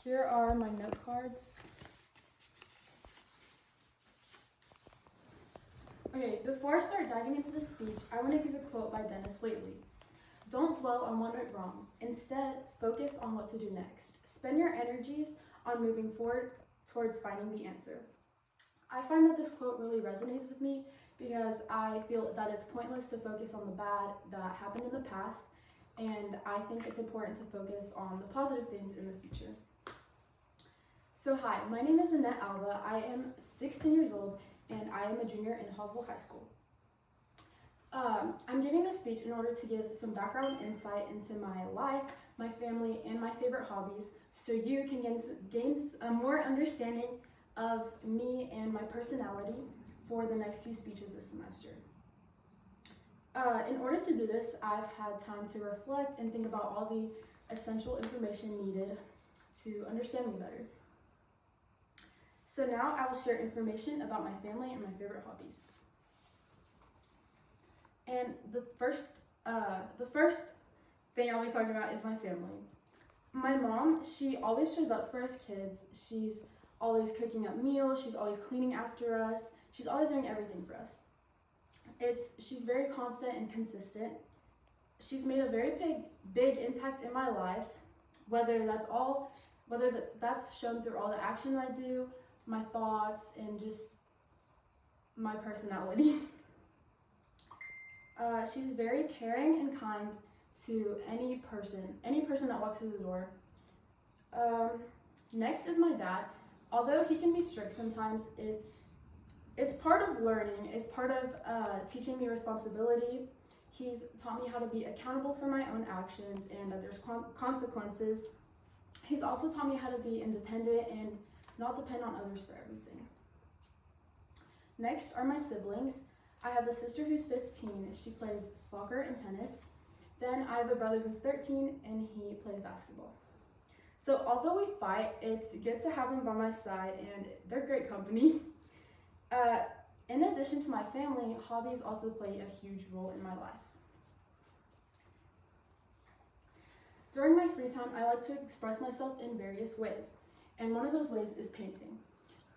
Here are my note cards. Okay, before I start diving into the speech, I want to give a quote by Dennis Waitley. Don't dwell on what went wrong. Instead, focus on what to do next. Spend your energies on moving forward towards finding the answer. I find that this quote really resonates with me because I feel that it's pointless to focus on the bad that happened in the past, and I think it's important to focus on the positive things in the future. So hi, my name is Annette Alba. I am 16 years old and I am a junior in Hallsville High School. I'm giving this speech in order to give some background insight into my life, my family, and my favorite hobbies so you can gain a more understanding of me and my personality for the next few speeches this semester. In order to do this, I've had time to reflect and think about all the essential information needed to understand me better. So now I will share information about my family and my favorite hobbies. And the first thing I'll be talking about is my family. My mom, she always shows up for us kids. She's always cooking up meals. She's always cleaning after us. She's always doing everything for us. She's very constant and consistent. She's made a very big impact in my life, whether that's shown through all the action I do, my thoughts, and just my personality. She's very caring and kind to any person that walks through the door. Next is my dad. Although he can be strict sometimes, it's part of learning. It's part of teaching me responsibility. He's taught me how to be accountable for my own actions and that there's consequences. He's also taught me how to be independent and not depend on others for everything. Next are my siblings. I have a sister who's 15. She plays soccer and tennis. Then I have a brother who's 13 and he plays basketball. So although we fight, it's good to have them by my side and they're great company. In addition to my family, hobbies also play a huge role in my life. During my free time, I like to express myself in various ways, and one of those ways is painting.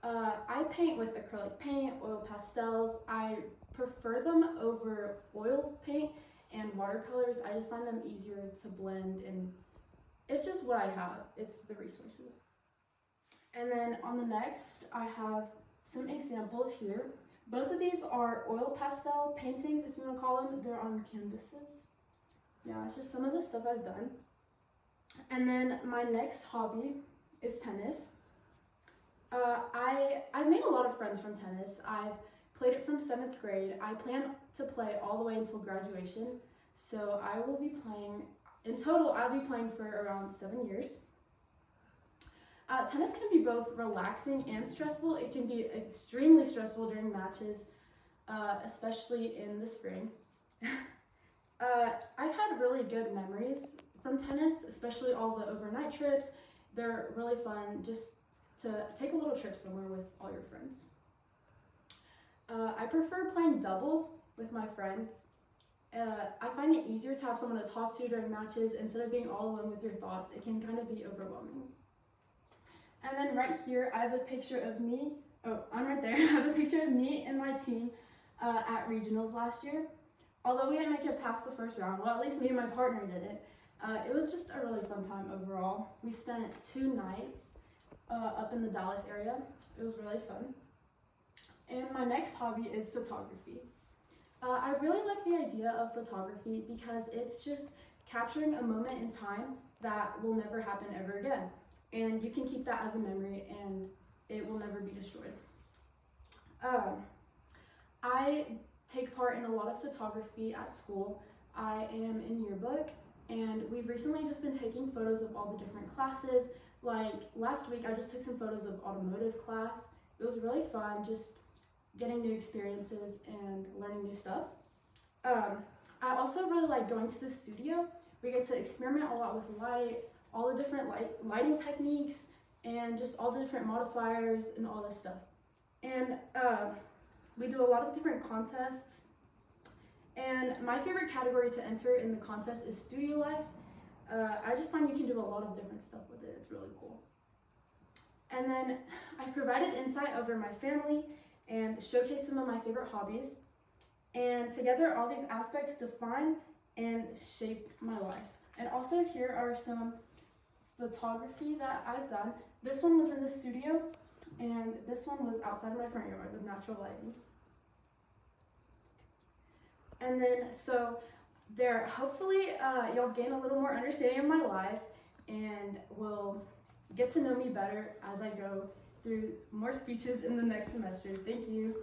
I paint with acrylic paint, oil pastels. I prefer them over oil paint and watercolors. I just find them easier to blend, and it's just what I have. It's the resources. And then on the next, I have some examples here. Both of these are oil pastel paintings, if you want to call them. They're on canvases. Yeah, it's just some of the stuff I've done. And then my next hobby is tennis. I've made a lot of friends from tennis. I've played it from 7th grade. I plan to play all the way until graduation. So I will be playing, in total, I'll be playing for around 7 years. Tennis can be both relaxing and stressful. It can be extremely stressful during matches, especially in the spring. I've had really good memories from tennis, especially all the overnight trips. They're really fun just to take a little trip somewhere with all your friends. I prefer playing doubles with my friends. I find it easier to have someone to talk to during matches instead of being all alone with your thoughts. It can kind of be overwhelming. And then right here, I have a picture of me. Oh, I'm right there. I have a picture of me and my team at regionals last year. Although we didn't make it past the first round, well, at least me and my partner didn't. It was just a really fun time overall. We spent 2 nights up in the Dallas area. It was really fun. And my next hobby is photography. I really like the idea of photography because it's just capturing a moment in time that will never happen ever again. And you can keep that as a memory and it will never be destroyed. I take part in a lot of photography at school. I am in yearbook, and we've recently just been taking photos of all the different classes. Like last week, I just took some photos of automotive class. It was really fun, just getting new experiences and learning new stuff. I also really like going to the studio. We get to experiment a lot with light, all the different lighting techniques, and just all the different modifiers and all this stuff. And we do a lot of different contests. And my favorite category to enter in the contest is studio life. I just find you can do a lot of different stuff with it. It's really cool. And then I provided insight over my family and showcased some of my favorite hobbies. And together, all these aspects define and shape my life. And also here are some photography that I've done. This one was in the studio, and this one was outside of my front yard with natural lighting. And then, so there, hopefully y'all gain a little more understanding of my life and will get to know me better as I go through more speeches in the next semester. Thank you.